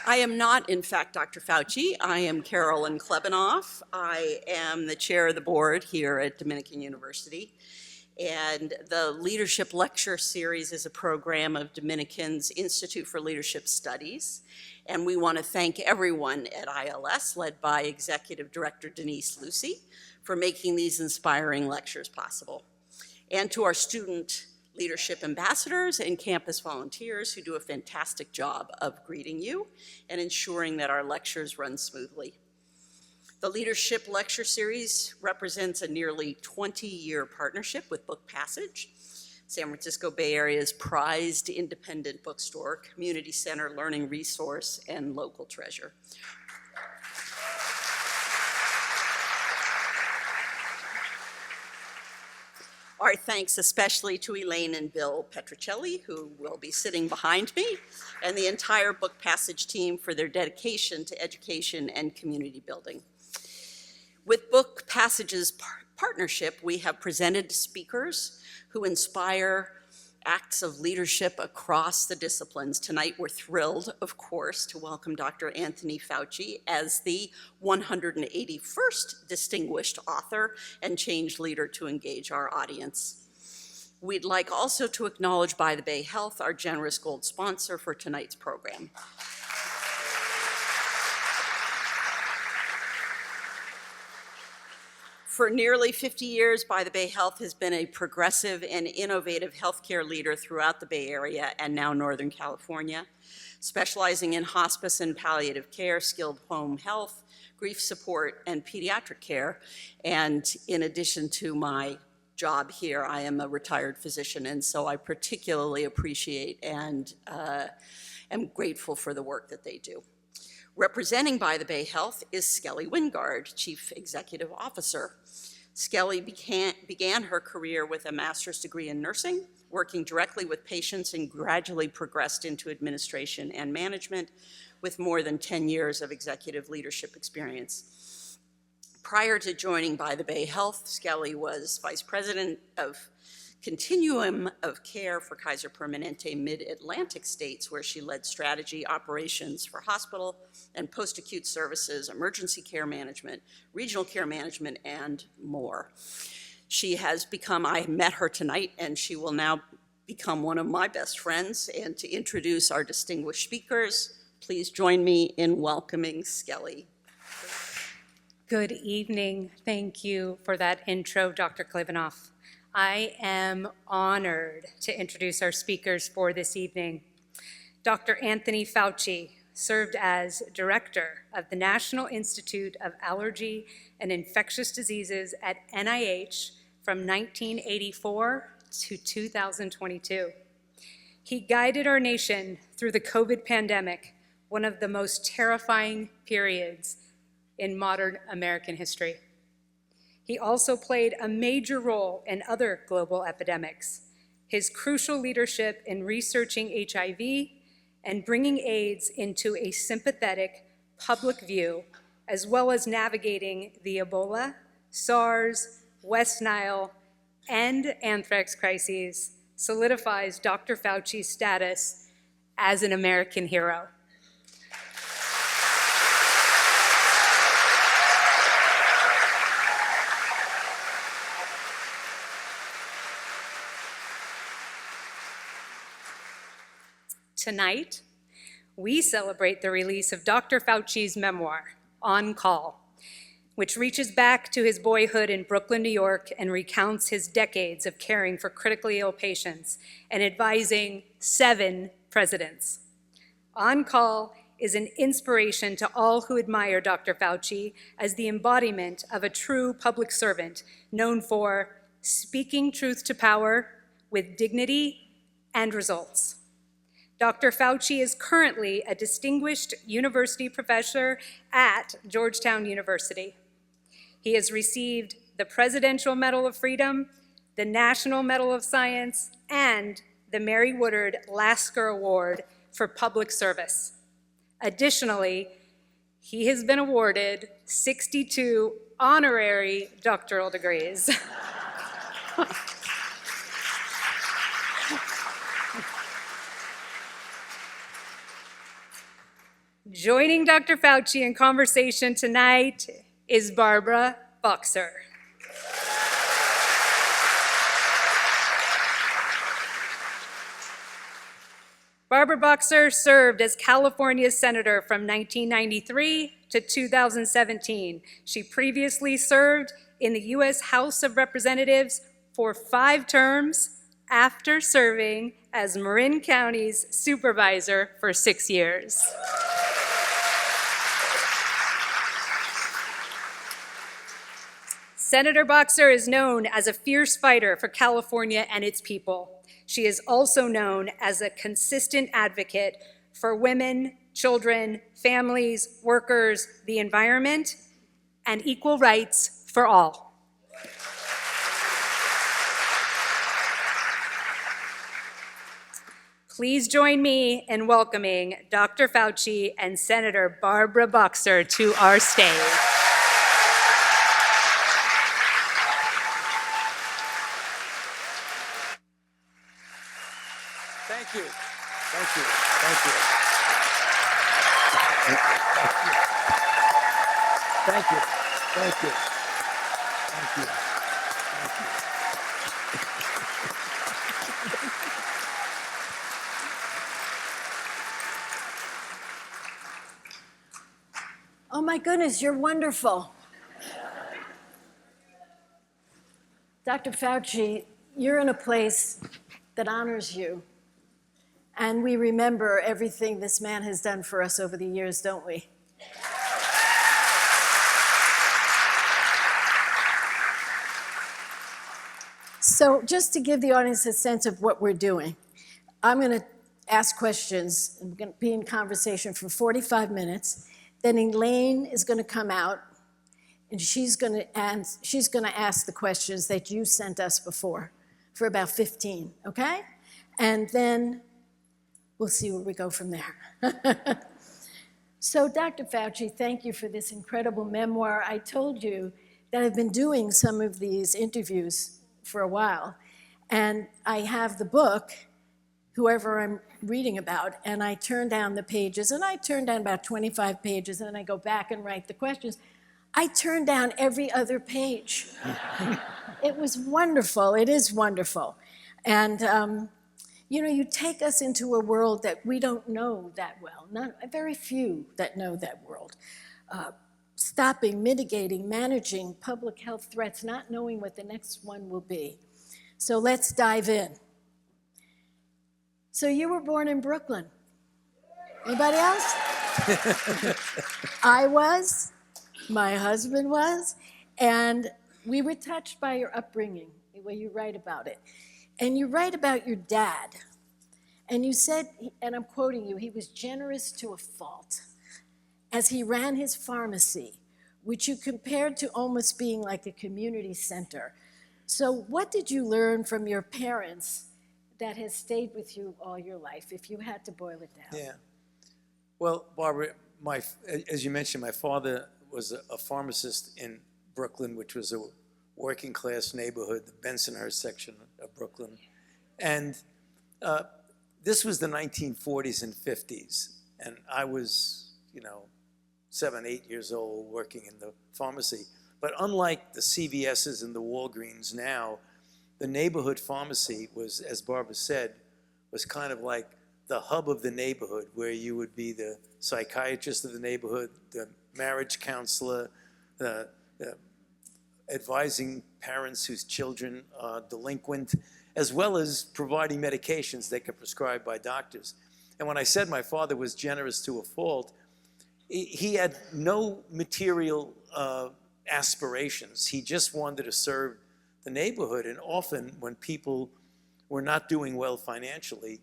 I am not, in fact, Dr. Fauci. I am Carolyn Klebanoff. I am the chair of the board here at Dominican University. And the Leadership Lecture Series is a program of Dominican's Institute for Leadership Studies. And we want to thank everyone at ILS, led by Executive Director Denise Lucy, for making these inspiring lectures possible. And to our student leadership ambassadors and campus volunteers who do a fantastic job of greeting you and ensuring that our lectures run smoothly. The Leadership Lecture Series represents a nearly 20-year partnership with Book Passage, San Francisco Bay Area's prized independent bookstore, community center, learning resource, and local treasure. Our thanks especially to Elaine and Bill Petrocelli, who will be sitting behind me, and the entire Book Passage team for their dedication to education and community building. With Book Passage's partnership, we have presented speakers who inspire acts of leadership across the disciplines. Tonight, we're thrilled, of course, to welcome Dr. Anthony Fauci as the 181st distinguished author and change leader to engage our audience. We'd like also to acknowledge By the Bay Health, our generous gold sponsor for tonight's program. For nearly 50 years, By the Bay Health has been a progressive and innovative healthcare leader throughout the Bay Area and now Northern California, specializing in hospice and palliative care, skilled home health, grief support, and pediatric care. And in addition to my job here, I am a retired physician, and so I particularly appreciate and am grateful for the work that they do. Representing By the Bay Health is Skelly Wingard, Chief Executive Officer. Skelly began her career with a master's degree in nursing, working directly with patients, and gradually progressed into administration and management with more than 10 years of executive leadership experience. Prior to joining By the Bay Health, Skelly was Vice President of Continuum of Care for Kaiser Permanente Mid-Atlantic states, where she led strategy operations for hospital and post-acute services, emergency care management, regional care management, and more. She has become, I met her tonight, and she will now become one of my best friends. And to introduce our distinguished speakers, please join me in welcoming Skelly. Good evening. Thank you for that intro, Dr. Klebanoff. I am honored to introduce our speakers for this evening. Dr. Anthony Fauci served as director of the National Institute of Allergy and Infectious Diseases at NIH from 1984 to 2022. He guided our nation through the COVID pandemic, one of the most terrifying periods in modern American history. He also played a major role in other global epidemics. His crucial leadership in researching HIV and bringing AIDS into a sympathetic public view, as well as navigating the Ebola, SARS, West Nile, and anthrax crises, solidifies Dr. Fauci's status as an American hero. Tonight, we celebrate the release of Dr. Fauci's memoir, On Call, which reaches back to his boyhood in Brooklyn, New York, and recounts his decades of caring for critically ill patients and advising 7 presidents. On Call is an inspiration to all who admire Dr. Fauci as the embodiment of a true public servant known for speaking truth to power with dignity and results. Dr. Fauci is currently a distinguished university professor at Georgetown University. He has received the Presidential Medal of Freedom, the National Medal of Science, and the Mary Woodard Lasker Award for public service. Additionally, he has been awarded 62 honorary doctoral degrees. Joining Dr. Fauci in conversation tonight is Barbara Boxer. Barbara Boxer served as California's senator from 1993 to 2017. She previously served in the U.S. House of Representatives for 5 terms after serving as Marin County's supervisor for 6 years. Senator Boxer is known as a fierce fighter for California and its people. She is also known as a consistent advocate for women, children, families, workers, the environment, and equal rights for all. Please join me in welcoming Dr. Fauci and Senator Barbara Boxer to our stage. Thank you. Thank you. Thank you. Thank you. Thank you. Thank you. Thank you. Oh my goodness, you're wonderful. Dr. Fauci, you're in a place that honors you. And we remember everything this man has done for us over the years, don't we? So just to give the audience a sense of what we're doing, I'm going to ask questions. I'm going to be in conversation for 45 minutes. Then Elaine is going to come out, and she's going to ask the questions that you sent us before for about 15, okay? And then we'll see where we go from there. So, Dr. Fauci, thank you for this incredible memoir. I told you that I've been doing some of these interviews for a while, and I have the book, whoever I'm reading about, and I turn down the pages, and I turn down about 25 pages, and then I go back and write the questions. I turn down every other page. It was wonderful. It is wonderful. And you know, you take us into a world that we don't know that well, very few that know that world. Stopping, mitigating, managing public health threats, not knowing what the next one will be. So let's dive in. So you were born in Brooklyn. Anybody else? I was, my husband was, and we were touched by your upbringing, the way you write about it. And you write about your dad, and you said, and I'm quoting you, he was generous to a fault as he ran his pharmacy, which you compared to almost being like a community center. So what did you learn from your parents that has stayed with you all your life, if you had to boil it down? Yeah. Well, Barbara, as you mentioned, my father was a pharmacist in Brooklyn, which was a working class neighborhood, the Bensonhurst section of Brooklyn. And this was the 1940s and 50s. And I was, 7, 8 years old working in the pharmacy. But unlike the CVS's and the Walgreens now, the neighborhood pharmacy was, as Barbara said, was kind of like the hub of the neighborhood, where you would be the psychiatrist of the neighborhood, the marriage counselor, advising parents whose children are delinquent, as well as providing medications they could prescribe by doctors. And when I said my father was generous to a fault, he had no material aspirations. He just wanted to serve the neighborhood. And often when people were not doing well financially,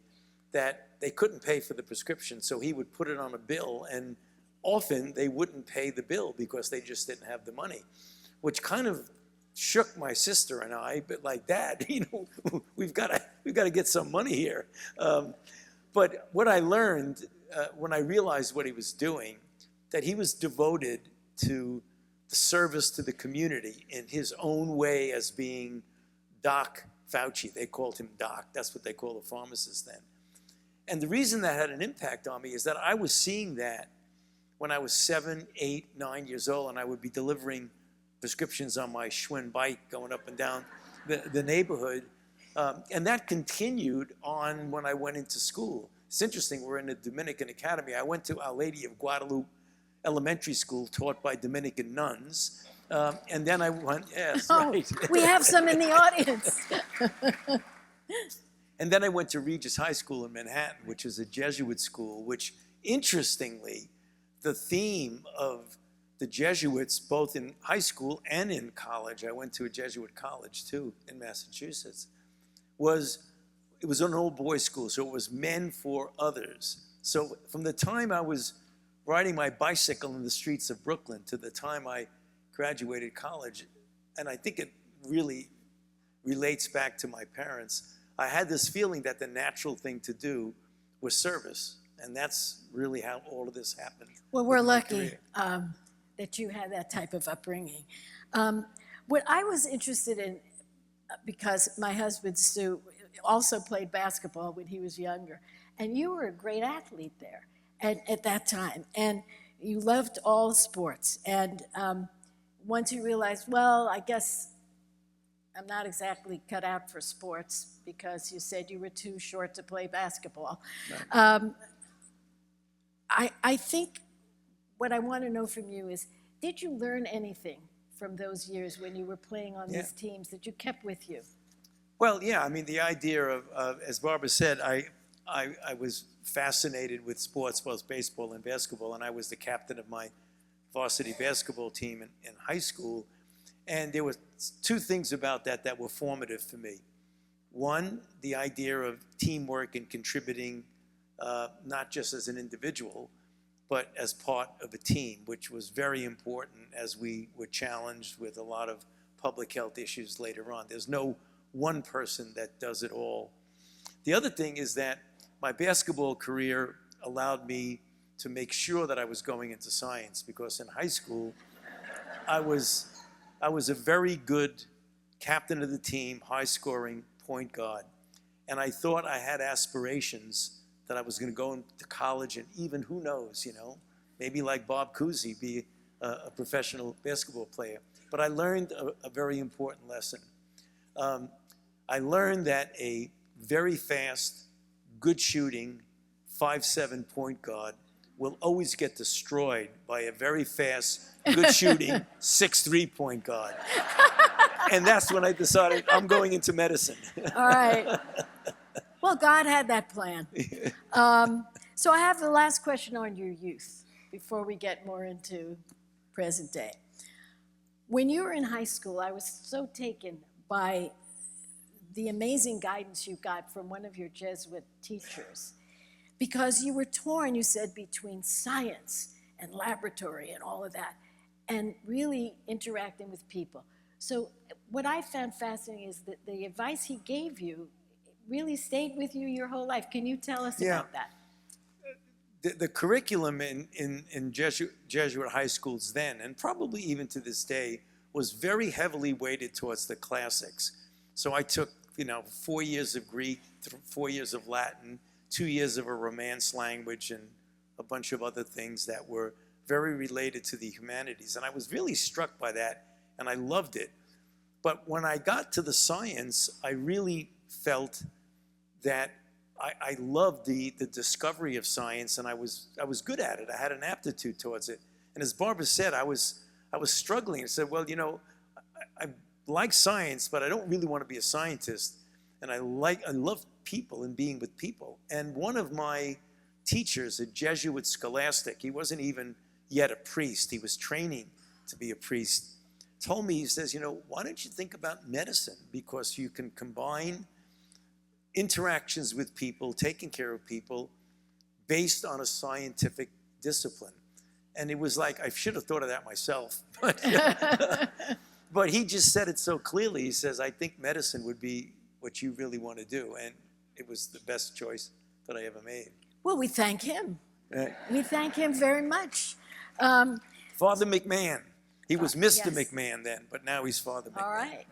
that they couldn't pay for the prescription, so he would put it on a bill, and often they wouldn't pay the bill because they just didn't have the money, which kind of shook my sister and I, but like, Dad, we've got to get some money here. But what I learned when I realized what he was doing, that he was devoted to the service to the community in his own way as being Doc Fauci. They called him Doc. That's what they call a pharmacist then. And the reason that had an impact on me is that I was seeing that when I was 7, 8, 9 years old, and I would be delivering prescriptions on my Schwinn bike going up and down the neighborhood. And that continued on when I went into school. It's interesting, we're in the Dominican Academy. I went to Our Lady of Guadalupe Elementary School, taught by Dominican nuns. And then I went, yes, Oh, right. we have some in the audience. And then I went to Regis High School in Manhattan, which is a Jesuit school, which, interestingly, the theme of the Jesuits, both in high school and in college, I went to a Jesuit college too in Massachusetts, it was an old boys school, so it was men for others. So from the time I was riding my bicycle in the streets of Brooklyn to the time I graduated college, and I think it really relates back to my parents, I had this feeling that the natural thing to do was service. And that's really how all of this happened. Well, we're with my lucky career. that you had that type of upbringing. What I was interested in, because my husband, Stu, also played basketball when he was younger, and you were a great athlete there at that time, and you loved all sports. And once you realized, well, I guess I'm not exactly cut out for sports because you said you were too short to play basketball. Right. I think what I want to know from you is, did you learn anything from those years when you were playing on these teams that you kept with you? Well, yeah, I mean, the idea of as Barbara said, I was fascinated with sports, both baseball and basketball, and I was the captain of my varsity basketball team in high school. And there were two things about that were formative for me. One, the idea of teamwork and contributing, not just as an individual, but as part of a team, which was very important as we were challenged with a lot of public health issues later on. There's no one person that does it all. The other thing is that my basketball career allowed me to make sure that I was going into science, because in high school, I was a very good captain of the team, high-scoring point guard. And I thought I had aspirations that I was going to go into college and even, who knows, maybe like Bob Cousy, be a professional basketball player. But I learned a very important lesson. I learned that a very fast, good shooting, 5'7" point guard will always get destroyed by a very fast, good shooting, 6'3" point guard. And that's when I decided I'm going into medicine. All right. Well, God had that plan. So I have the last question on your youth before we get more into present day. When you were in high school, I was so taken by the amazing guidance you got from one of your Jesuit teachers, because you were torn, you said, between science and laboratory and all of that, and really interacting with people. So what I found fascinating is that the advice he gave you really stayed with you your whole life. Can you tell us about that? The curriculum in Jesuit high schools then, and probably even to this day, was very heavily weighted towards the classics. So I took 4 years of Greek, 4 years of Latin, 2 years of a Romance language, and a bunch of other things that were very related to the humanities. And I was really struck by that, and I loved it. But when I got to the science, I really felt that I loved the discovery of science, and I was good at it. I had an aptitude towards it. And as Barbara said, I was struggling. I said, well, I like science, but I don't really want to be a scientist. And I love people and being with people. And one of my teachers, a Jesuit scholastic, he wasn't even yet a priest, he was training to be a priest, told me, he says, why don't you think about medicine? Because you can combine interactions with people, taking care of people, based on a scientific discipline. And it was like, I should have thought of that myself. But he just said it so clearly. He says, I think medicine would be what you really want to do. And it was the best choice that I ever made. Well, we thank him. Right. We thank him very much. Father McMahon. He was Mr. Yes. McMahon then, but now he's Father McMahon. All right.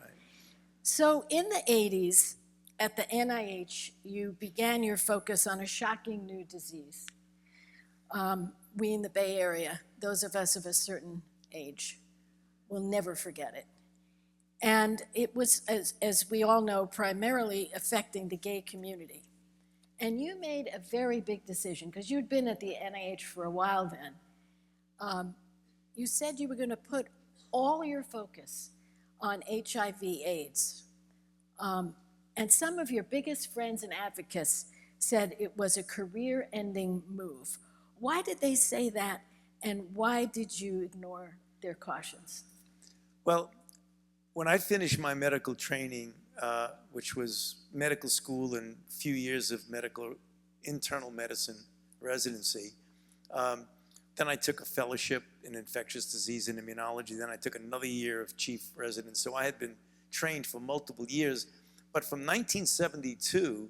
So in the 80s, at the NIH, you began your focus on a shocking new disease. we in the Bay Area, those of us of a certain age, will never forget it. And it was, as we all know, primarily affecting the gay community. And you made a very big decision, because you'd been at the NIH for a while then. You said you were going to put all your focus on HIV/AIDS. And some of your biggest friends and advocates said it was a career-ending move. Why did they say that, and why did you ignore their cautions? Well, when I finished my medical training, which was medical school and a few years of internal medicine residency, then I took a fellowship in infectious disease and immunology. Then I took another year of chief residence. So I had been trained for multiple years. But from 1972 to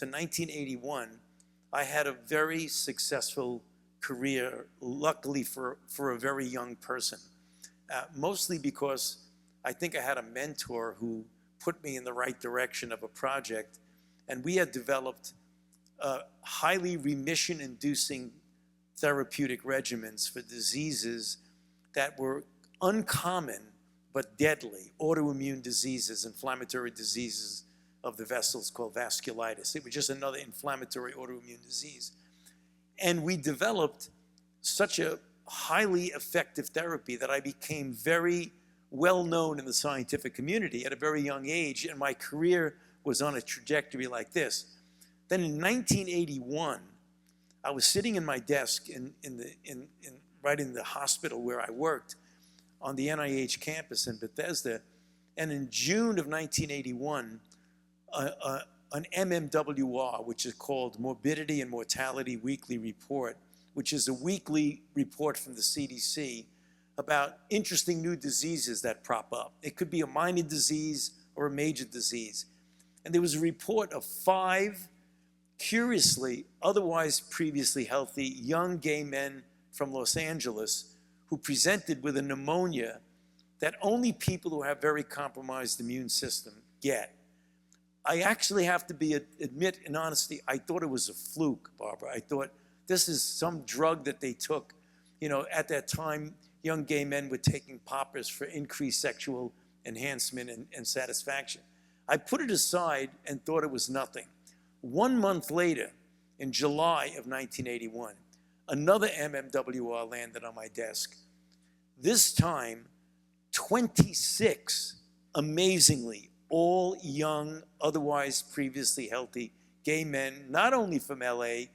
1981, I had a very successful career, luckily for a very young person, mostly because I think I had a mentor who put me in the right direction of a project, and we had developed highly remission-inducing therapeutic regimens for diseases that were uncommon but deadly, autoimmune diseases, inflammatory diseases of the vessels called vasculitis. It was just another inflammatory autoimmune disease. And we developed such a highly effective therapy that I became very well known in the scientific community at a very young age, and my career was on a trajectory like this. Then in 1981, I was sitting in my desk right in the hospital where I worked on the NIH campus in Bethesda, and in June of 1981, an MMWR, which is called Morbidity and Mortality Weekly Report, which is a weekly report from the CDC about interesting new diseases that prop up. It could be a minor disease or a major disease. And there was a report of 5 curiously, otherwise previously healthy, young gay men from Los Angeles who presented with a pneumonia that only people who have very compromised immune system get. I actually have to admit in honesty, I thought it was a fluke, Barbara. I thought this is some drug that they took. You know, at that time, young gay men were taking poppers for increased sexual enhancement and satisfaction. I put it aside and thought it was nothing. 1 month later, in July of 1981, another MMWR landed on my desk. This time, 26, amazingly, all young, otherwise previously healthy gay men, not only from LA,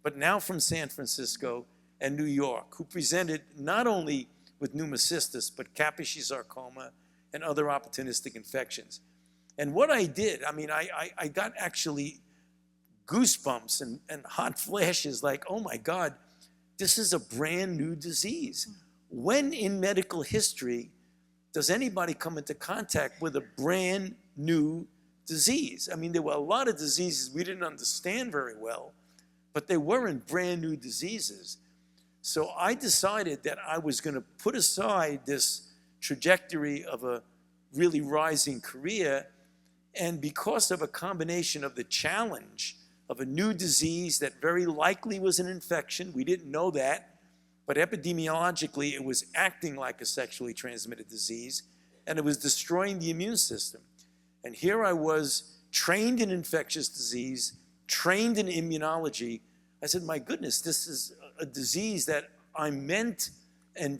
but now from San Francisco and New York, who presented not only with pneumocystis, but Kaposi sarcoma and other opportunistic infections. And what I did, I mean, I got actually goosebumps and hot flashes like, oh my God, this is a brand new disease. When in medical history does anybody come into contact with a brand new disease? I mean, there were a lot of diseases we didn't understand very well, but they weren't brand new diseases. So I decided that I was going to put aside this trajectory of a really rising career, and because of a combination of the challenge of a new disease that very likely was an infection, we didn't know that, but epidemiologically it was acting like a sexually transmitted disease, and it was destroying the immune system. And here I was, trained in infectious disease, trained in immunology. I said, my goodness, this is a disease that I'm meant and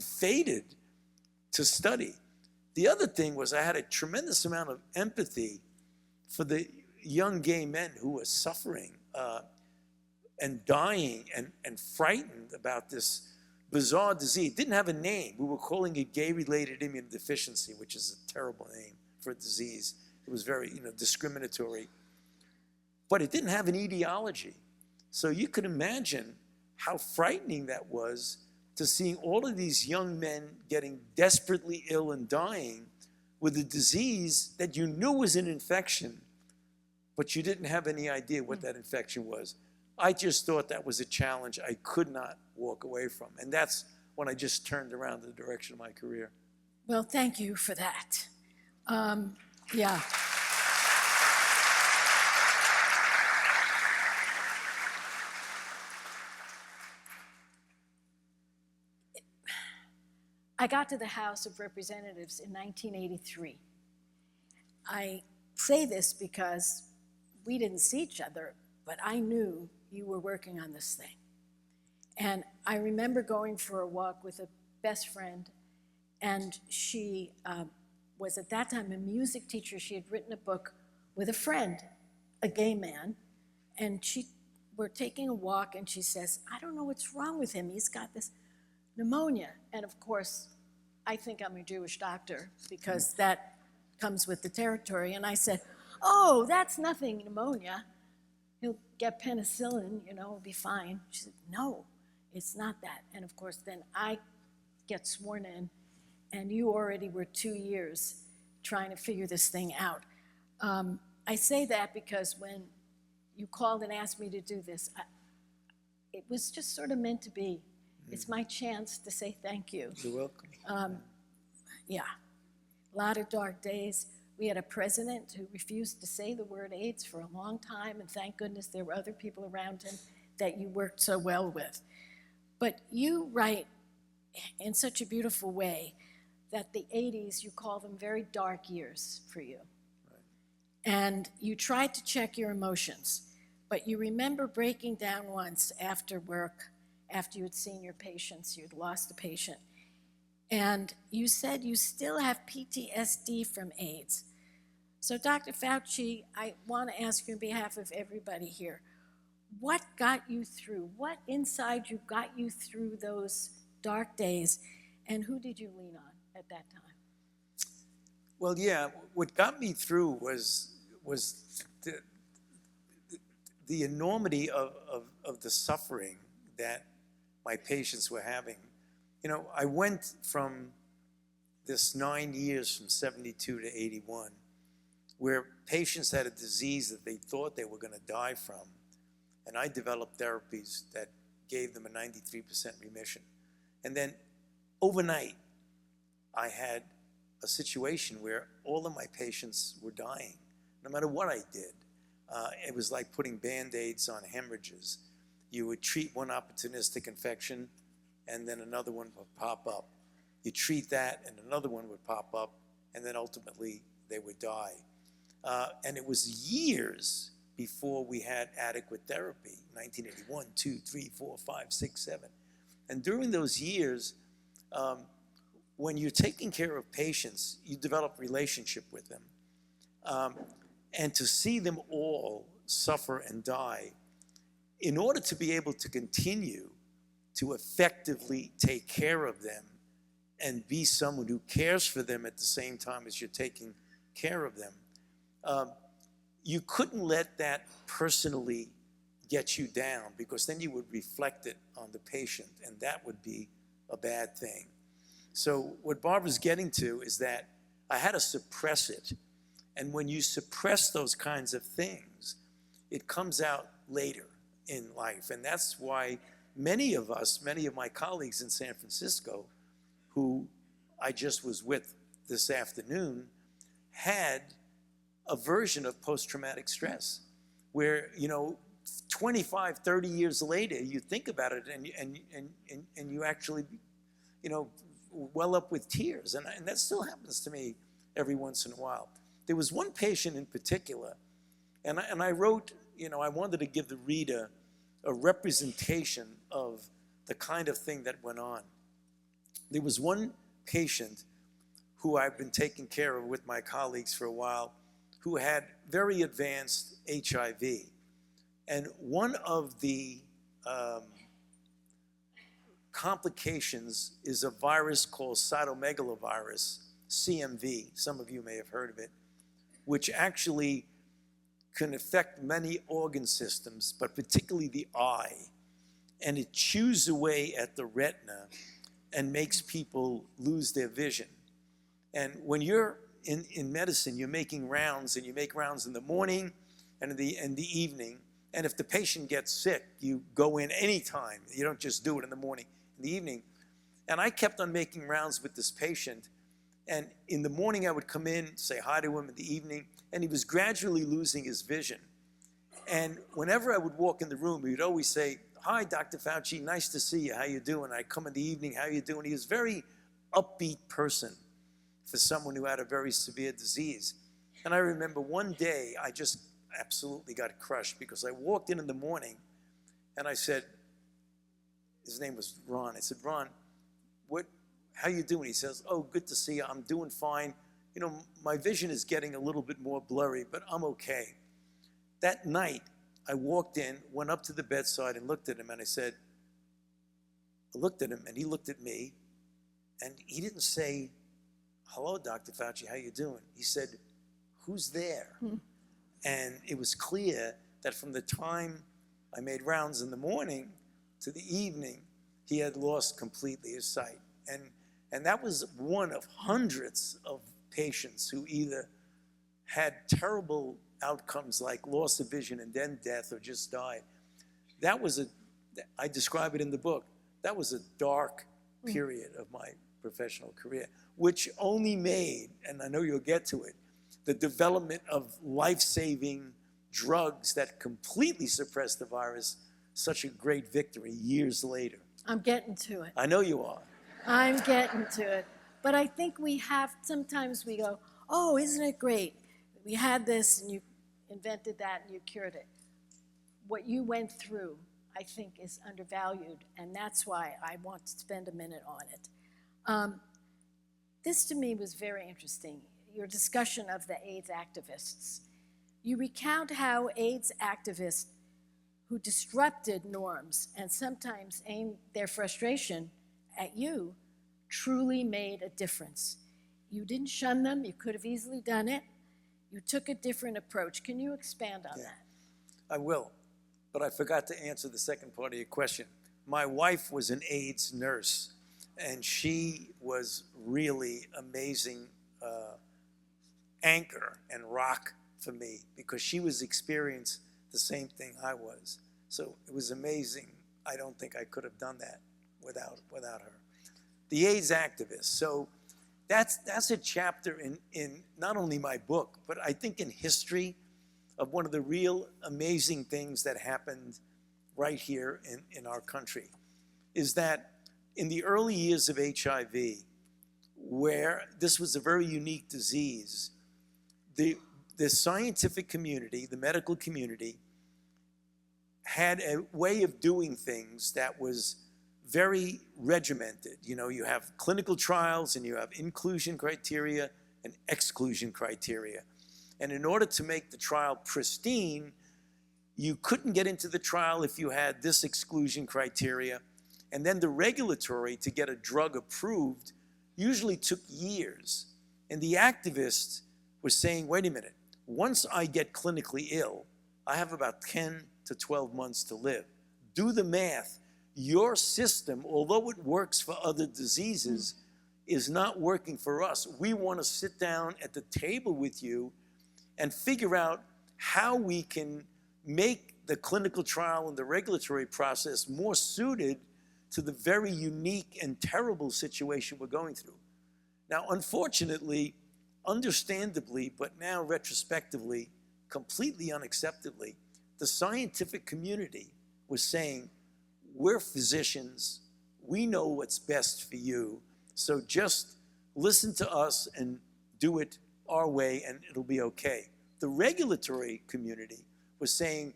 fated to study. The other thing was I had a tremendous amount of empathy for the young gay men who were suffering and dying and frightened about this bizarre disease. It didn't have a name. We were calling it gay-related immunodeficiency, which is a terrible name for a disease. It was very, discriminatory. But it didn't have an etiology. So you could imagine how frightening that was to seeing all of these young men getting desperately ill and dying with a disease that you knew was an infection, but you didn't have any idea what that infection was. I just thought that was a challenge I could not walk away from. And that's when I just turned around the direction of my career. Well, thank you for that. Yeah. I got to the House of Representatives in 1983. I say this because we didn't see each other, but I knew you were working on this thing. And I remember going for a walk with a best friend, and she was at that time a music teacher. She had written a book with a friend, a gay man, and we're taking a walk, and she says, I don't know what's wrong with him. He's got this pneumonia. And of course, I think I'm a Jewish doctor because that comes with the territory. And I said, oh, that's nothing, pneumonia. He'll get penicillin, it'll be fine. She said, no, it's not that. And of course, then I get sworn in, and you already were 2 years trying to figure this thing out. I say that because when you called and asked me to do this, it was just sort of meant to be. It's my chance to say thank you. You're welcome. Yeah, a lot of dark days. We had a president who refused to say the word AIDS for a long time, and thank goodness there were other people around him that you worked so well with. But you write in such a beautiful way that the 80s, you call them very dark years for you. Right. And you tried to check your emotions, but you remember breaking down once after work, after you had seen your patients, you'd lost a patient, and you said you still have PTSD from AIDS. So Dr. Fauci, I want to ask you on behalf of everybody here, what got you through? What inside you got you through those dark days, and who did you lean on at that time? Well, yeah, what got me through was the enormity of the suffering that my patients were having. I went from this 9 years from 72 to 81, where patients had a disease that they thought they were going to die from, and I developed therapies that gave them a 93% remission. And then overnight, I had a situation where all of my patients were dying, no matter what I did. It was like putting Band-Aids on hemorrhages. You would treat one opportunistic infection, and then another one would pop up. You treat that, and another one would pop up, and then ultimately they would die. And it was years before we had adequate therapy, 1981, 2, 3, 4, 5, 6, 7. And during those years, when you're taking care of patients, you develop relationship with them. And to see them all suffer and die, in order to be able to continue to effectively take care of them and be someone who cares for them at the same time as you're taking care of them, you couldn't let that personally get you down, because then you would reflect it on the patient, and that would be a bad thing. So what Barbara's getting to is that I had to suppress it. And when you suppress those kinds of things, it comes out later in life. And that's why many of my colleagues in San Francisco, who I just was with this afternoon, had a version of post-traumatic stress where, 25, 30 years later, you think about it and you actually, well up with tears. And that still happens to me every once in a while. There was one patient in particular, and I wrote, I wanted to give the reader a representation of the kind of thing that went on. There was one patient who I've been taking care of with my colleagues for a while, who had very advanced HIV. And one of the complications is a virus called cytomegalovirus, CMV. Some of you may have heard of it, which actually can affect many organ systems, but particularly the eye. And it chews away at the retina and makes people lose their vision. And when you're in medicine, you're making rounds, and you make rounds in the morning and in the evening. And if the patient gets sick, you go in anytime. You don't just do it in the morning, in the evening. And I kept on making rounds with this patient. And in the morning, I would come in, say hi to him in the evening, and he was gradually losing his vision. And whenever I would walk in the room, he would always say, "Hi, Dr. Fauci, nice to see you. How you doing?" I'd come in the evening, "How you doing?" He was very upbeat person for someone who had a very severe disease. And I remember one day I just absolutely got crushed because I walked in the morning and I said, his name was Ron. I said, Ron, how you doing? He says, oh, good to see you. I'm doing fine. You know, my vision is getting a little bit more blurry, but I'm okay. That night, I walked in, went up to the bedside and looked at him, and I looked at him, and he looked at me, and he didn't say, hello, Dr. Fauci, how you doing? He said, who's there? And it was clear that from the time I made rounds in the morning to the evening, he had lost completely his sight. And that was one of hundreds of patients who either had terrible outcomes like loss of vision and then death or just died. I describe it in the book, that was a dark period of my professional career, which only made, and I know you'll get to it, the development of life-saving drugs that completely suppress the virus such a great victory years later. I'm getting to it. I know you are. I'm getting to it. But I think sometimes we go, oh, isn't it great? We had this and you invented that and you cured it. What you went through, I think, is undervalued, and that's why I want to spend a minute on it. This to me was very interesting, your discussion of the AIDS activists. You recount how AIDS activists who disrupted norms and sometimes aimed their frustration at you truly made a difference. You didn't shun them, you could have easily done it. You took a different approach. Can you expand on that? I will, but I forgot to answer the second part of your question. My wife was an AIDS nurse, and she was really amazing anchor and rock for me because she was experiencing the same thing I was. So it was amazing. I don't think I could have done that without her. The AIDS activist. So that's a chapter in not only my book, but I think in history of one of the real amazing things that happened right here in our country, is that in the early years of HIV, where this was a very unique disease, the scientific community, the medical community, had a way of doing things that was very regimented. You know, you have clinical trials and you have inclusion criteria and exclusion criteria. And in order to make the trial pristine, you couldn't get into the trial if you had this exclusion criteria. And then the regulatory to get a drug approved usually took years. And the activists were saying, wait a minute, once I get clinically ill, I have about 10 to 12 months to live. Do the math. Your system, although it works for other diseases, is not working for us. We want to sit down at the table with you and figure out how we can make the clinical trial and the regulatory process more suited to the very unique and terrible situation we're going through. Now, unfortunately, understandably, but now retrospectively, completely unacceptably, the scientific community was saying, we're physicians, we know what's best for you, so just listen to us and do it our way and it'll be okay. The regulatory community was saying,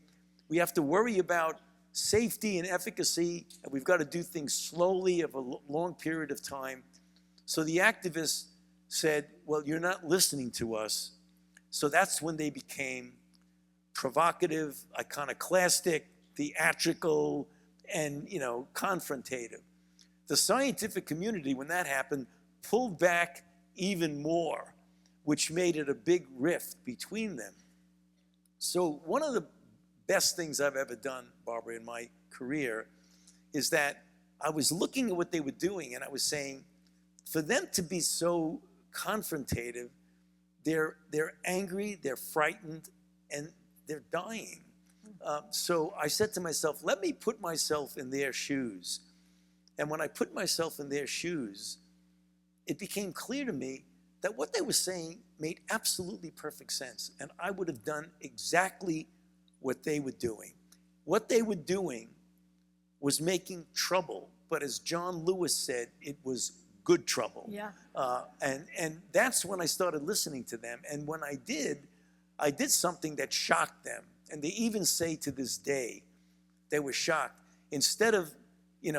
we have to worry about safety and efficacy, and we've got to do things slowly over a long period of time. So the activists said, well, you're not listening to us. So that's when they became provocative, iconoclastic, theatrical, and confrontative. The scientific community, when that happened, pulled back even more, which made it a big rift between them. So one of the best things I've ever done, Barbara, in my career is that I was looking at what they were doing and I was saying, for them to be so confrontative, they're angry, they're frightened, and they're dying. So I said to myself, let me put myself in their shoes. And when I put myself in their shoes, it became clear to me that what they were saying made absolutely perfect sense. And I would have done exactly what they were doing. What they were doing was making trouble. But as John Lewis said, it was good trouble. Yeah. And that's when I started listening to them. And when I did something that shocked them. And they even say to this day, they were shocked. Instead of,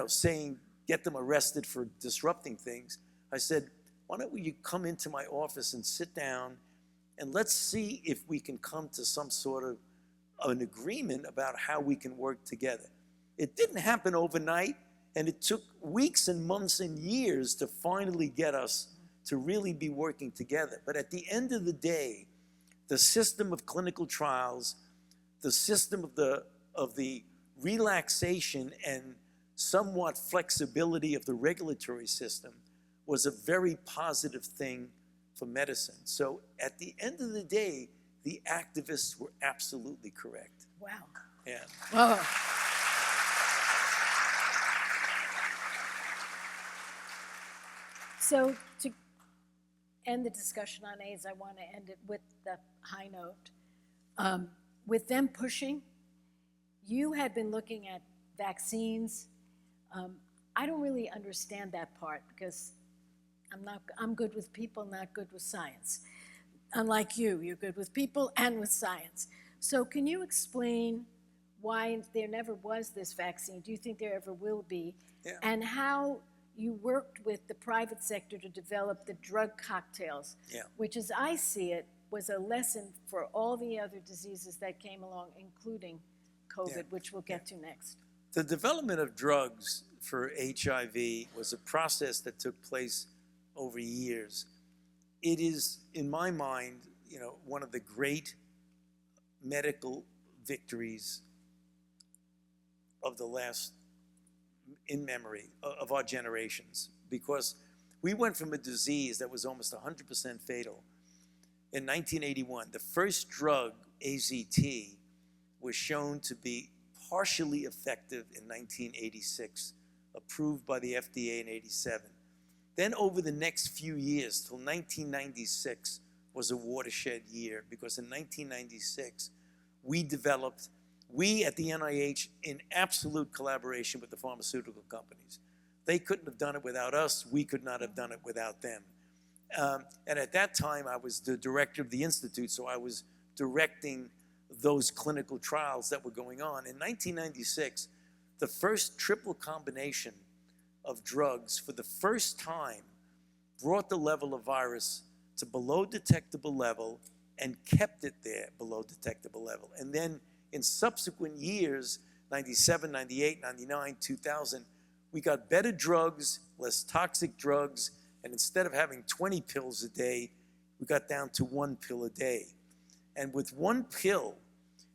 saying, get them arrested for disrupting things, I said, why don't you come into my office and sit down and let's see if we can come to some sort of an agreement about how we can work together. It didn't happen overnight, and it took weeks and months and years to finally get us to really be working together. But at the end of the day, the system of clinical trials, the system of the relaxation and somewhat flexibility of the regulatory system was a very positive thing for medicine. So at the end of the day, the activists were absolutely correct. Wow. Yeah. Whoa. So to end the discussion on AIDS, I want to end it with the high note. With them pushing, you had been looking at vaccines. I don't really understand that part because I'm good with people, not good with science. Unlike you, you're good with people and with science. So can you explain why there never was this vaccine? Do you think there ever will be? Yeah. And how you worked with the private sector to develop the drug cocktails, Yeah. which, as I see it, was a lesson for all the other diseases that came along, including COVID, Yeah. which we'll get to next. The development of drugs for HIV was a process that took place over years. It is, in my mind, one of the great medical victories of the last, in memory, of our generations, because we went from a disease that was almost 100% fatal. In 1981, the first drug, AZT, was shown to be partially effective in 1986, approved by the FDA in 87. Then over the next few years, till 1996, was a watershed year, because in 1996, we at the NIH, in absolute collaboration with the pharmaceutical companies. They couldn't have done it without us. We could not have done it without them. And at that time, I was the director of the institute, so I was directing those clinical trials that were going on. In 1996, the first triple combination of drugs for the first time brought the level of virus to below detectable level and kept it there below detectable level. And then in subsequent years, 97, 98, 99, 2000, we got better drugs, less toxic drugs, and instead of having 20 pills a day, we got down to 1 pill a day. And with 1 pill,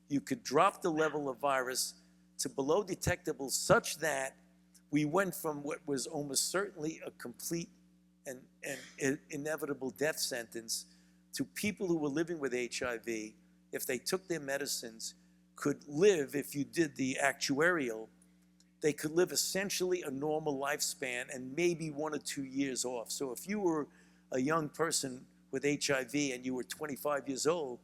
you could drop the level of virus to below detectable, such that we went from what was almost certainly a complete and inevitable death sentence to people who were living with HIV, if they took their medicines, could live, if you did the actuarial, they could live essentially a normal lifespan and maybe 1 or 2 years off. So if you were a young person with HIV and you were 25 years old,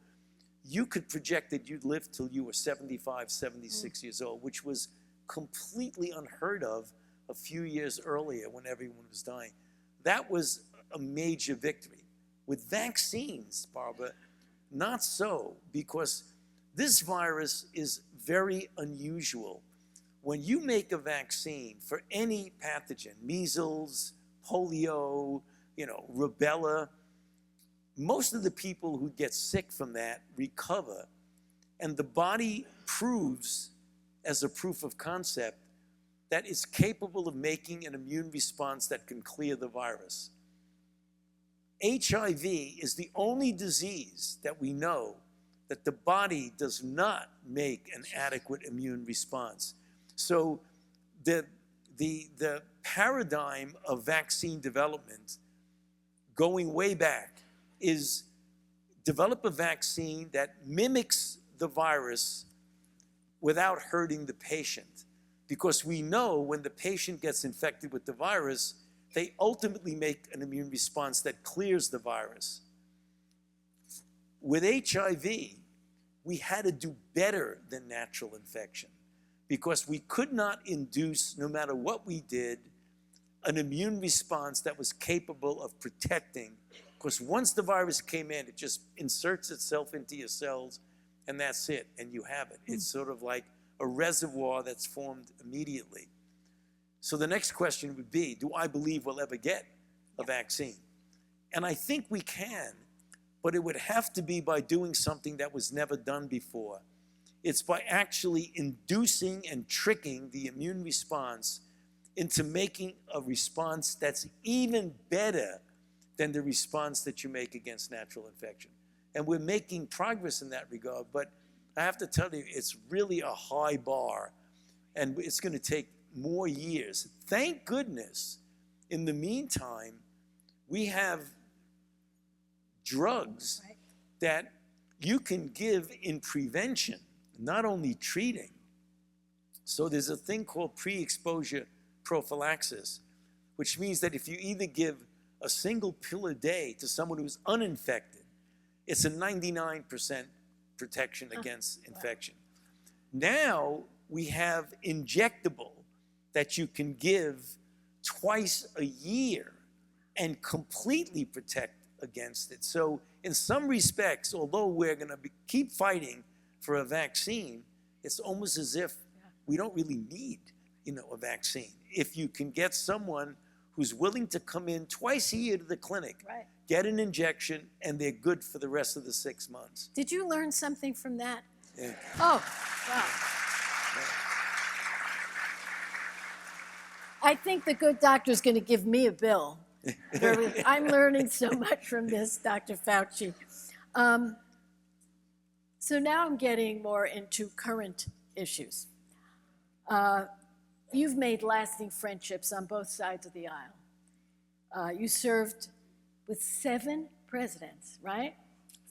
you could project that you'd live till you were 75, 76 years old, which was completely unheard of a few years earlier when everyone was dying. That was a major victory. With vaccines, Barbara, not so, because this virus is very unusual. When you make a vaccine for any pathogen, measles, polio, rubella, most of the people who get sick from that recover, and the body proves, as a proof of concept, that it's capable of making an immune response that can clear the virus. HIV is the only disease that we know that the body does not make an adequate immune response. So the paradigm of vaccine development, going way back, is develop a vaccine that mimics the virus without hurting the patient. Because we know when the patient gets infected with the virus, they ultimately make an immune response that clears the virus. With HIV, we had to do better than natural infection, because we could not induce, no matter what we did, an immune response that was capable of protecting. Because once the virus came in, it just inserts itself into your cells, and that's it, and you have it. It's sort of like a reservoir that's formed immediately. So the next question would be, do I believe we'll ever get a vaccine? And I think we can, but it would have to be by doing something that was never done before. It's by actually inducing and tricking the immune response into making a response that's even better than the response that you make against natural infection. And we're making progress in that regard, but I have to tell you, it's really a high bar, and it's going to take more years. Thank goodness, in the meantime, we have drugs that you can give in prevention, not only treating. So there's a thing called pre-exposure prophylaxis, which means that if you either give a single pill a day to someone who's uninfected, it's a 99% protection against infection. Now we have injectable that you can give twice a year and completely protect against it. So in some respects, although we're going to keep fighting for a vaccine, it's almost as if we don't really need, a vaccine. If you can get someone who's willing to come in twice a year to the clinic, get an injection, and they're good for the rest of the 6 months. Did you learn something from that? Yeah. Oh, wow. I think the good doctor's going to give me a bill. I'm learning so much from this, Dr. Fauci. So now I'm getting more into current issues. You've made lasting friendships on both sides of the aisle. You served with 7 presidents, right?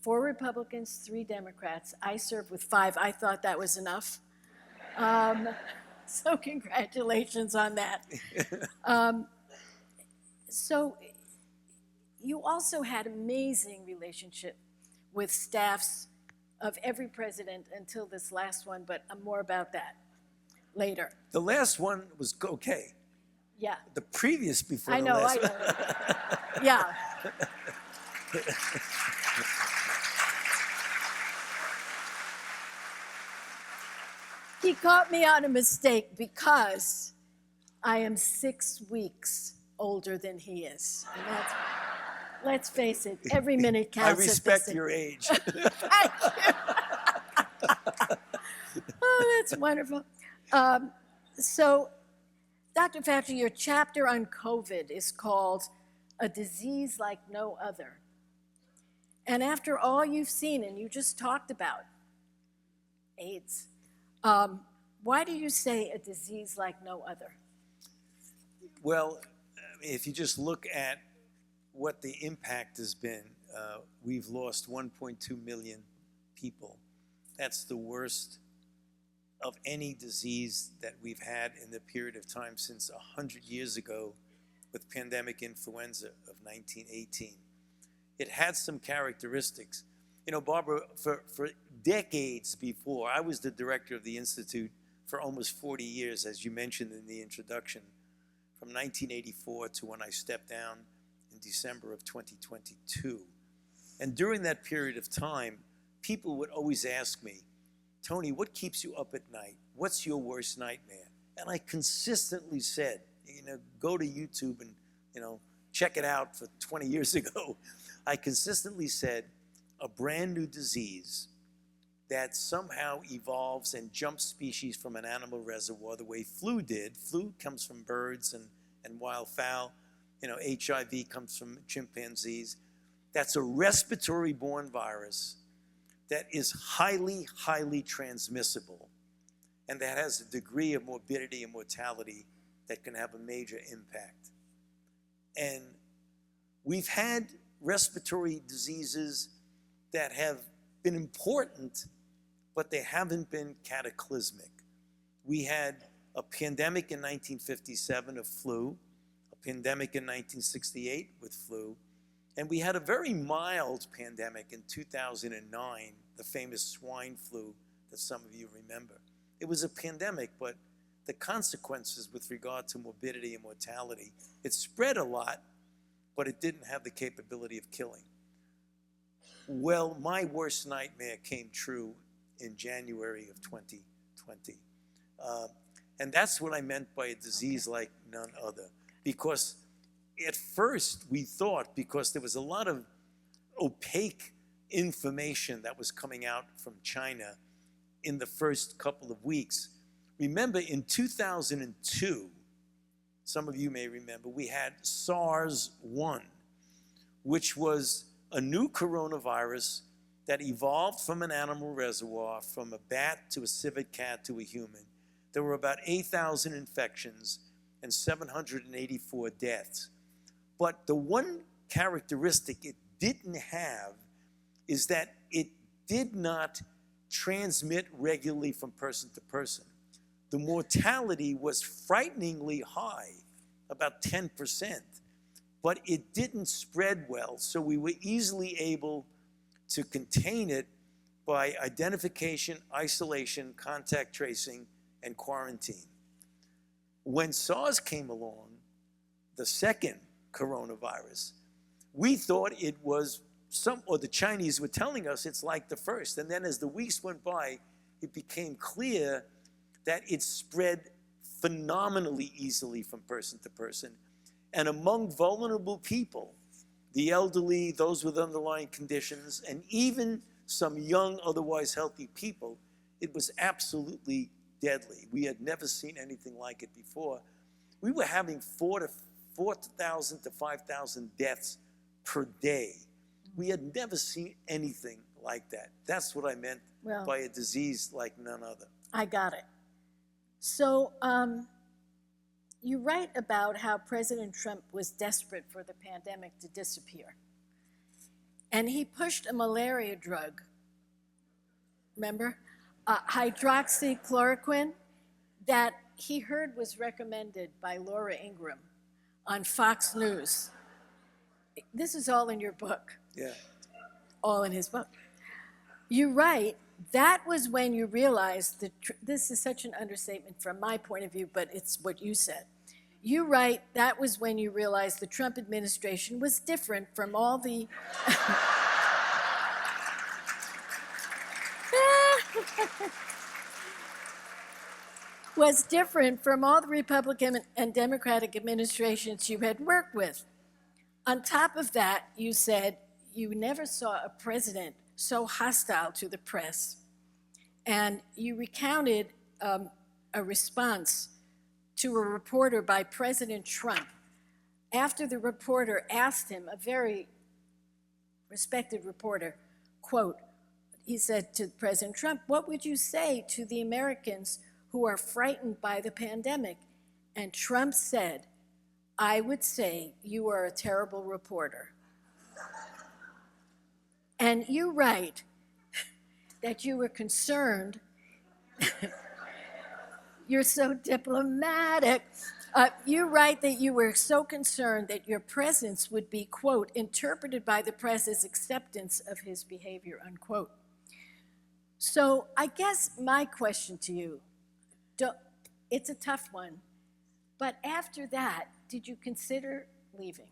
4 Republicans, 3 Democrats. I served with 5. I thought that was enough. So congratulations on that. So you also had amazing relationship with staffs of every president until this last one, but more about that later. The last one was okay. Yeah. The previous before I the know, last I know. Yeah. He caught me on a mistake because I am 6 weeks older than he is. And that's, let's face it, every minute counts. I at respect this. your age. Thank you. Oh, that's wonderful. So, Dr. Fauci, your chapter on COVID is called A Disease Like No Other. And after all you've seen, and you just talked about AIDS, why do you say a disease like no other? Well, if you just look at what the impact has been, we've lost 1.2 million people. That's the worst of any disease that we've had in the period of time since 100 years ago with pandemic influenza of 1918. It had some characteristics. Barbara, for decades before, I was the director of the Institute for almost 40 years, as you mentioned in the introduction, from 1984 to when I stepped down in December of 2022. And during that period of time, people would always ask me, Tony, what keeps you up at night? What's your worst nightmare? And I consistently said, go to YouTube and, check it out for 20 years ago. I consistently said, a brand new disease that somehow evolves and jumps species from an animal reservoir the way flu did. Flu comes from birds and wildfowl. HIV comes from chimpanzees. That's a respiratory-borne virus that is highly, highly transmissible, and that has a degree of morbidity and mortality that can have a major impact. And we've had respiratory diseases that have been important, but they haven't been cataclysmic. We had a pandemic in 1957 of flu, a pandemic in 1968 with flu, and we had a very mild pandemic in 2009, the famous swine flu that some of you remember. It was a pandemic, but the consequences with regard to morbidity and mortality. It spread a lot, but it didn't have the capability of killing. Well, my worst nightmare came true in January of 2020. And that's what I meant by a disease like none other. Because at first we thought, because there was a lot of opaque information that was coming out from China in the first couple of weeks. Remember, in 2002, some of you may remember, we had SARS-1, which was a new coronavirus that evolved from an animal reservoir, from a bat to a civet cat to a human. There were about 8,000 infections and 784 deaths. But the one characteristic it didn't have is that it did not transmit regularly from person to person. The mortality was frighteningly high, about 10%, but it didn't spread well, so we were easily able to contain it by identification, isolation, contact tracing, and quarantine. When SARS came along, the second coronavirus, we thought it was or the Chinese were telling us it's like the first. And then as the weeks went by, it became clear that it spread phenomenally easily from person to person. And among vulnerable people, the elderly, those with underlying conditions, and even some young, otherwise healthy people, it was absolutely deadly. We had never seen anything like it before. We were having 4,000 to 5,000 deaths per day. We had never seen anything like that. That's what I meant by a disease like none other. I got it. So you write about how President Trump was desperate for the pandemic to disappear. And he pushed a malaria drug, remember? Hydroxychloroquine, that he heard was recommended by Laura Ingraham on Fox News. This is all in your book. Yeah. All in his book. You write, that was when you realized that, this is such an understatement from my point of view, but it's what you said. You write, that was when you realized the Trump administration was different from all the... was different from all the Republican and Democratic administrations you had worked with. On top of that, you said you never saw a president so hostile to the press. And you recounted a response to a reporter by President Trump after the reporter asked him, a very respected reporter, quote, he said to President Trump, "What would you say to the Americans who are frightened by the pandemic?" And Trump said, "I would say you are a terrible reporter." And you write that you were concerned. You're so diplomatic. You write that you were so concerned that your presence would be, quote, interpreted by the press as acceptance of his behavior, unquote. So I guess my question to you, it's a tough one, but after that, did you consider leaving?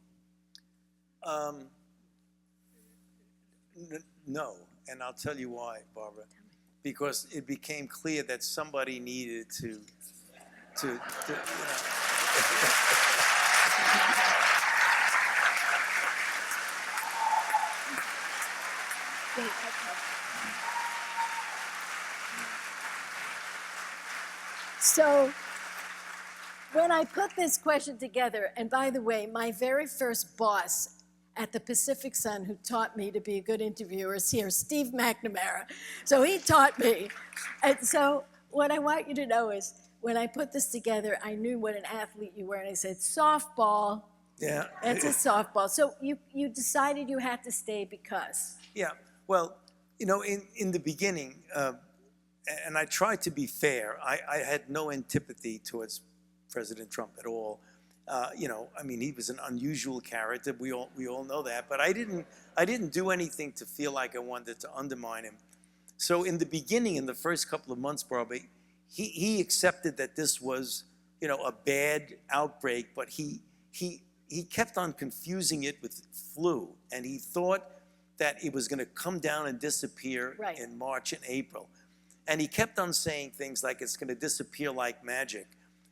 No, and I'll tell you why, Barbara. Because it became clear that somebody needed to you know. Wait, okay. So when I put this question together, and by the way, my very first boss at the Pacific Sun who taught me to be a good interviewer is here, Steve McNamara. So he taught me. And so what I want you to know is when I put this together, I knew what an athlete you were, and I said, softball. Yeah. It's a softball. So you decided you had to stay because? Yeah, well, you know, in the beginning, and I tried to be fair, I had no antipathy towards President Trump at all. You know, I mean, he was an unusual character. We all know that. But I didn't do anything to feel like I wanted to undermine him. So in the beginning, in the first couple of months, probably, he accepted that this was, a bad outbreak, but he kept on confusing it with flu, and he thought that it was going to come down and disappear Right. in March and April. And he kept on saying things like it's going to disappear like magic.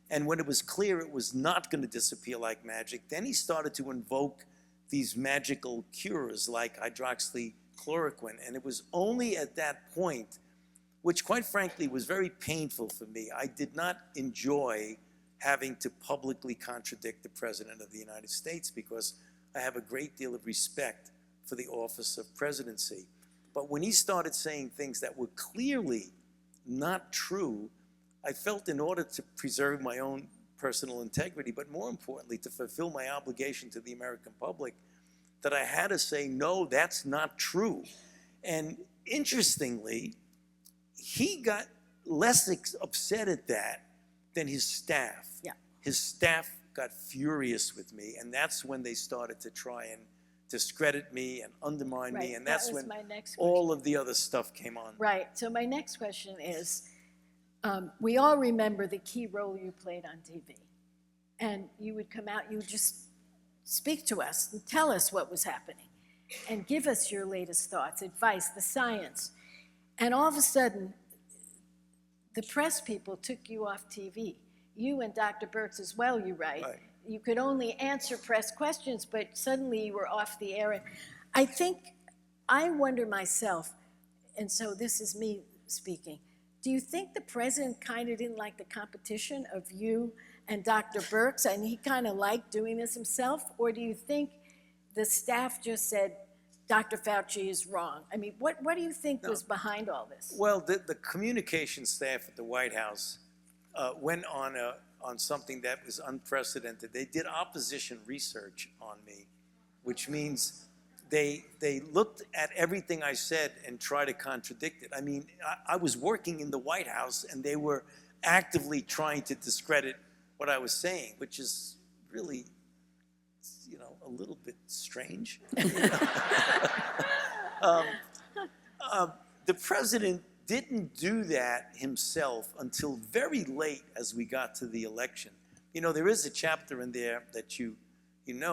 And when it was clear it was not going to disappear like magic, then he started to invoke these magical cures like hydroxychloroquine. And it was only at that point, which quite frankly was very painful for me. I did not enjoy having to publicly contradict the President of the United States because I have a great deal of respect for the office of presidency. But when he started saying things that were clearly not true, I felt in order to preserve my own personal integrity, but more importantly, to fulfill my obligation to the American public, that I had to say, no, that's not true. And interestingly, he got less upset at that than his staff. Yeah. His staff got furious with me, and that's when they started to try and discredit me and undermine me, Right, and that that's was when my next all of the other stuff came on. Right, so my next question is, we all remember the key role you played on TV. And you would come out, you would just speak to us and tell us what was happening and give us your latest thoughts, advice, the science. And all of a sudden, the press people took you off TV. You and Dr. Birx as well, you write. Right. You could only answer press questions, but suddenly you were off the air. I wonder myself, and so this is me speaking, do you think the president kind of didn't like the competition of you and Dr. Birx, and he kind of liked doing this himself? Or do you think the staff just said, Dr. Fauci is wrong? I mean, what do you think was behind all this? Well, the communication staff at the White House went on something that was unprecedented. They did opposition research on me, which means they looked at everything I said and tried to contradict it. I mean, I was working in the White House, and they were actively trying to discredit what I was saying, which is really, a little bit strange. The president didn't do that himself until very late as we got to the election. There is a chapter in there that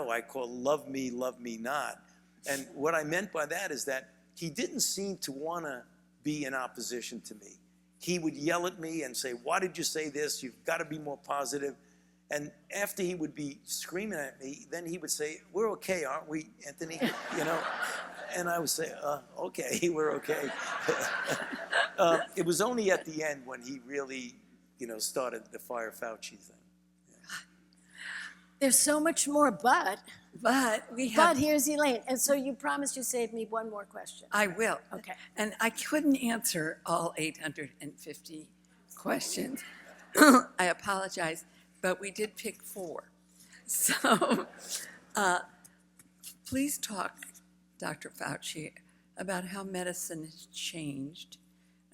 I call Love Me Not. And what I meant by that is that he didn't seem to want to be in opposition to me. He would yell at me and say, why did you say this? You've got to be more positive. And after he would be screaming at me, then he would say, we're okay, aren't we, Anthony? And I would say, okay, we're okay. It was only at the end when he really, started the Fire Fauci thing. There's so much more, but here's Elaine. And so you promised you saved me one more question. I will. Okay. And I couldn't answer all 850 questions. I apologize, but we did pick 4. So please talk, Dr. Fauci, about how medicine has changed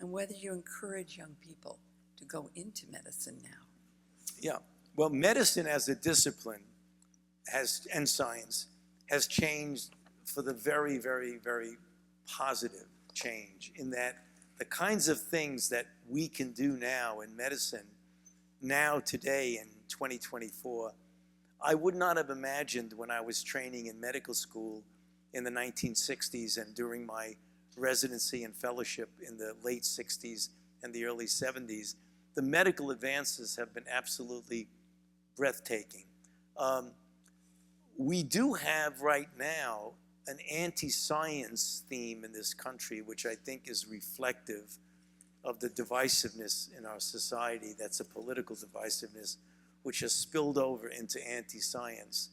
and whether you encourage young people to go into medicine now. Yeah. Well, medicine as a discipline and science has changed for the very, very, very positive change in that the kinds of things that we can do now in medicine, now, today, in 2024, I would not have imagined when I was training in medical school in the 1960s and during my residency and fellowship in the late 60s and the early 70s. The medical advances have been absolutely breathtaking. We do have right now an anti-science theme in this country, which I think is reflective of the divisiveness in our society. That's a political divisiveness which has spilled over into anti-science.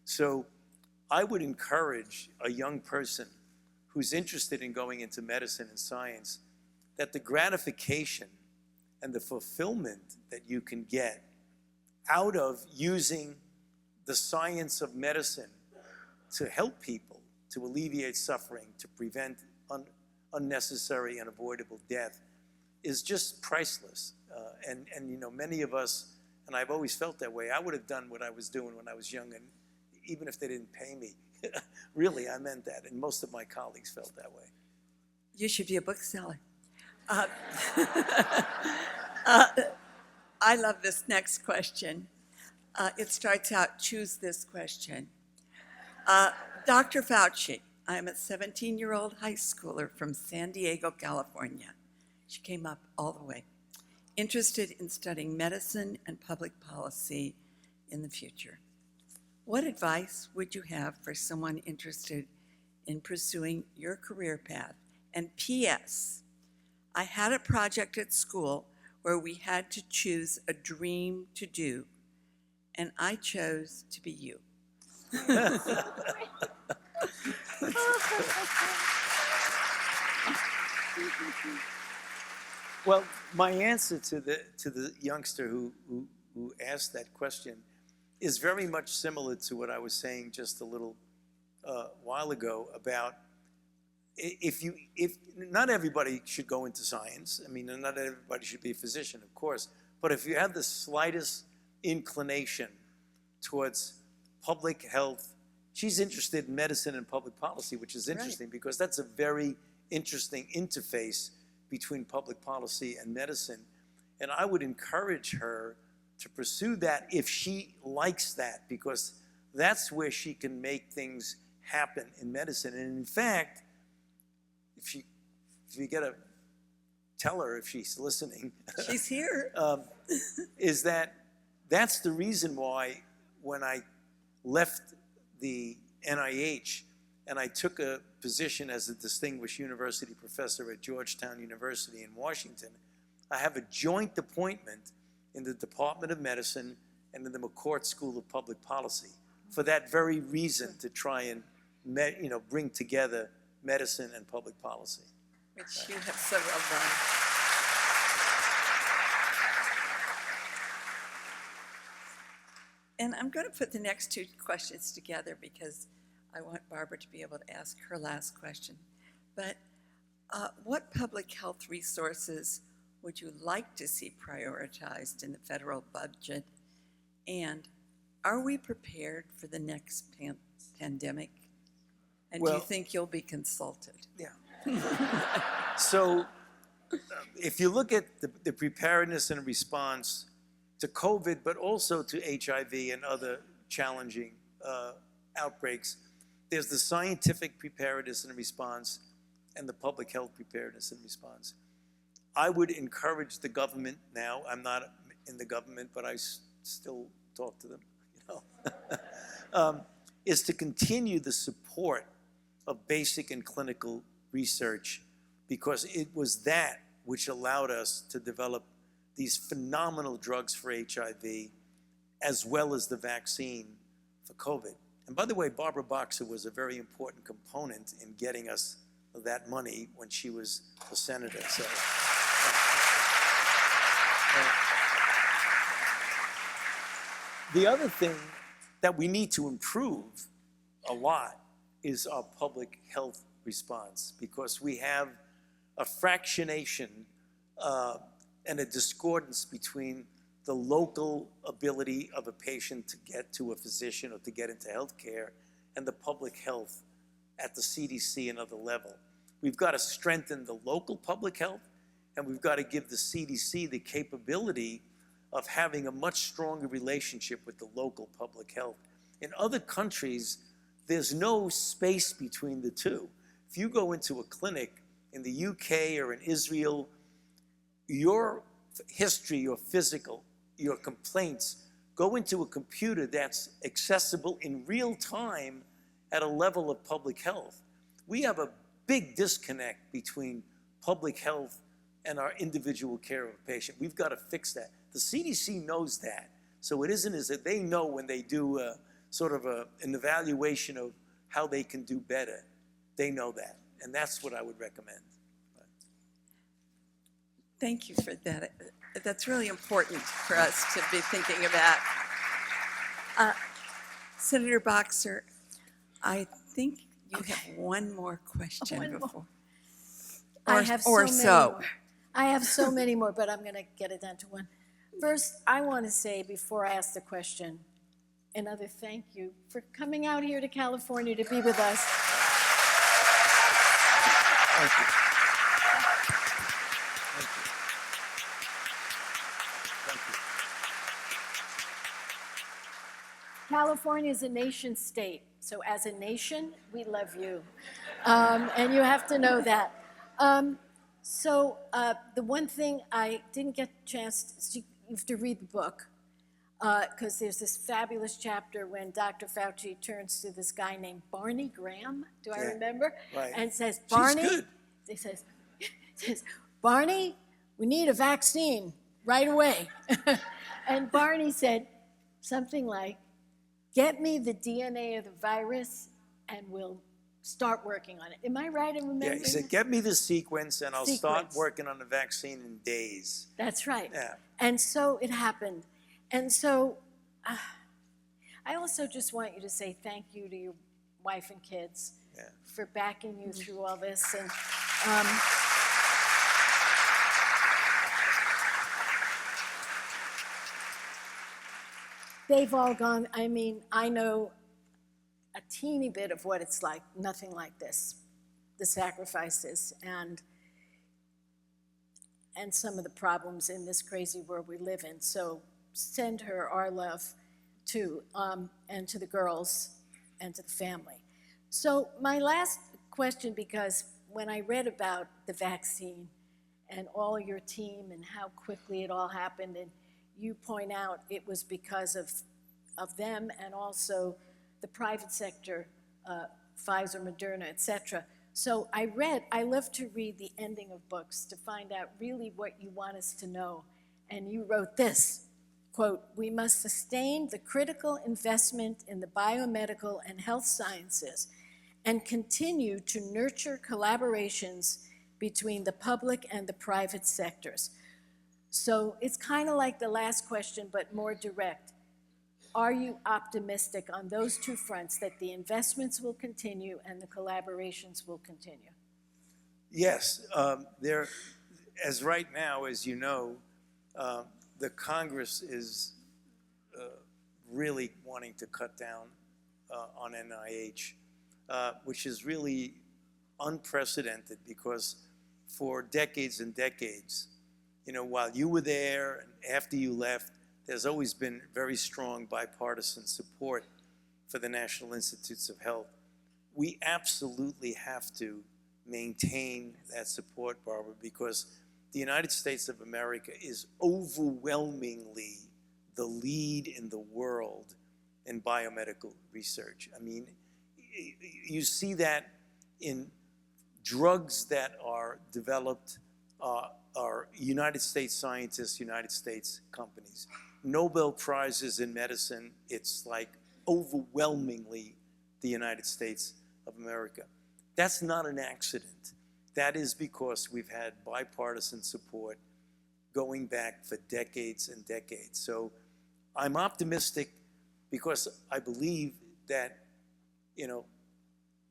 So I would encourage a young person who's interested in going into medicine and science that the gratification and the fulfillment that you can get out of using the science of medicine to help people, to alleviate suffering, to prevent unnecessary and avoidable death is just priceless. And many of us, and I've always felt that way, I would have done what I was doing when I was young, and even if they didn't pay me. Really, I meant that, and most of my colleagues felt that way. You should be a bookseller. I love this next question. It starts out, choose this question. Dr. Fauci, I'm a 17-year-old high schooler from San Diego, California. She came up all the way. Interested in studying medicine and public policy in the future. What advice would you have for someone interested in pursuing your career path? And P.S., I had a project at school where we had to choose a dream to do, and I chose to be you. Well, my answer to the youngster who asked that question is very much similar to what I was saying just a little while ago about if not everybody should go into science. I mean, not everybody should be a physician, of course, but if you have the slightest inclination towards public health, she's interested in medicine and public policy, which is interesting because that's a very interesting interface between public policy and medicine. And I would encourage her to pursue that if she likes that, because that's where she can make things happen in medicine. And in fact, if you get to tell her if she's listening, She's here. is that's the reason why when I left the NIH and I took a position as a distinguished university professor at Georgetown University in Washington, I have a joint appointment in the Department of Medicine and in the McCourt School of Public Policy for that very reason, to try and bring together medicine and public policy. Which you have so well done. And I'm going to put the next two questions together because I want Barbara to be able to ask her last question. But what public health resources would you like to see prioritized in the federal budget? And are we prepared for the next pandemic? And do you think you'll be consulted? Yeah. So if you look at the preparedness and response to COVID, but also to HIV and other challenging outbreaks, there's the scientific preparedness and response and the public health preparedness and response. I would encourage the government now, I'm not in the government, but I still talk to them, is to continue the support of basic and clinical research, because it was that which allowed us to develop these phenomenal drugs for HIV, as well as the vaccine for COVID. And by the way, Barbara Boxer was a very important component in getting us that money when she was a senator. So, the other thing that we need to improve a lot is our public health response, because we have a fractionation and a discordance between the local ability of a patient to get to a physician or to get into healthcare and the public health at the CDC and other level. We've got to strengthen the local public health, and we've got to give the CDC the capability of having a much stronger relationship with the local public health. In other countries, there's no space between the two. If you go into a clinic in the UK or in Israel, your history, your physical, your complaints go into a computer that's accessible in real time at a level of public health. We have a big disconnect between public health and our individual care of a patient. We've got to fix that. The CDC knows that. So it isn't as if they know when they do an evaluation of how they can do better. They know that. And that's what I would recommend. Thank you for that. That's really important for us to be thinking about. Senator Boxer, I think you have one more question One more. before. I have so or many so. more. I have so many more, but I'm going to get it down to one. First, I want to say, before I ask the question, another thank you for coming out here to California to be with us. Thank you. California is a nation state, so as a nation, we love you. And you have to know that. The one thing I didn't get a chance to, you have to read the book, because there's this fabulous chapter when Dr. Fauci turns to this guy named Barney Graham, do I Yeah, remember? right. And says, She's Barney, good. he says, Barney, we need a vaccine right away. And Barney said something like, get me the DNA of the virus and we'll start working on it. Am I right in remembering? Yeah, he said, that? get me the sequence and I'll start Sequence. working on the vaccine in days. That's right. Yeah. And so it happened. And so I also just want you to say thank you to your wife and kids for backing you through all this. And they've all gone, I mean, I know a teeny bit of what it's like, nothing like this, the sacrifices and some of the problems in this crazy world we live in. So send her our love too, and to the girls and to the family. So my last question, because when I read about the vaccine and all your team and how quickly it all happened, and you point out it was because of them and also the private sector, Pfizer, Moderna, et cetera. So I love to read the ending of books to find out really what you want us to know. And you wrote this, quote, we must sustain the critical investment in the biomedical and health sciences and continue to nurture collaborations between the public and the private sectors. So it's kind of like the last question, but more direct. Are you optimistic on those two fronts, that the investments will continue and the collaborations will continue? Yes, as right now, as you know, the Congress is really wanting to cut down on NIH, which is really unprecedented because for decades and decades, you know, while you were there and after you left, there's always been very strong bipartisan support for the National Institutes of Health. We absolutely have to maintain that support, Barbara, because the United States of America is overwhelmingly the lead in the world in biomedical research. I mean, you see that in drugs that are developed are United States scientists, United States companies. Nobel Prizes in medicine, it's like overwhelmingly the United States of America. That's not an accident. That is because we've had bipartisan support going back for decades and decades. So I'm optimistic because I believe that, you know,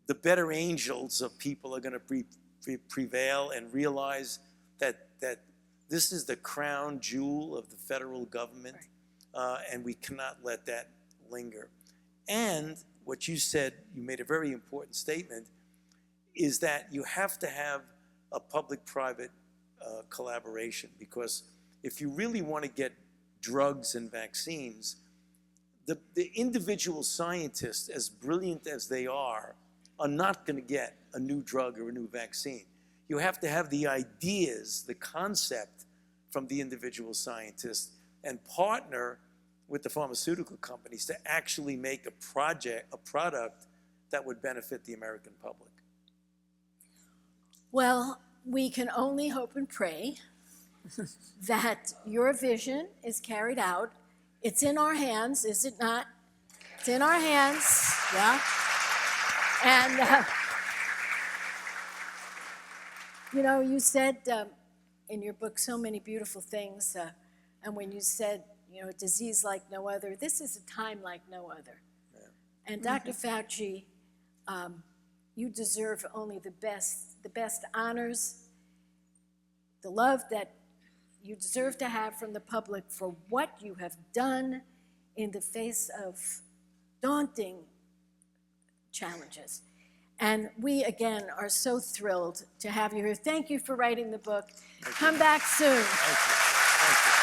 the better angels of people are going to prevail and realize that this is the crown jewel of the federal government, and we cannot let that linger. And what you said, you made a very important statement, is that you have to have a public-private collaboration, because if you really want to get drugs and vaccines, the individual scientists, as brilliant as they are not going to get a new drug or a new vaccine. You have to have the ideas, the concept from the individual scientists, and partner with the pharmaceutical companies to actually make a product that would benefit the American public. Well, we can only hope and pray that your vision is carried out. It's in our hands, is it not? It's in our hands, yeah. And, you know, you said in your book so many beautiful things, and when you said, you know, a disease like no other, this is a time like no other. Yeah. And Dr. Fauci, you deserve only the best honors, the love that you deserve to have from the public for what you have done in the face of daunting challenges. And we, again, are so thrilled to have you here. Thank you for writing the book. Come back soon. Thank you. Thank you.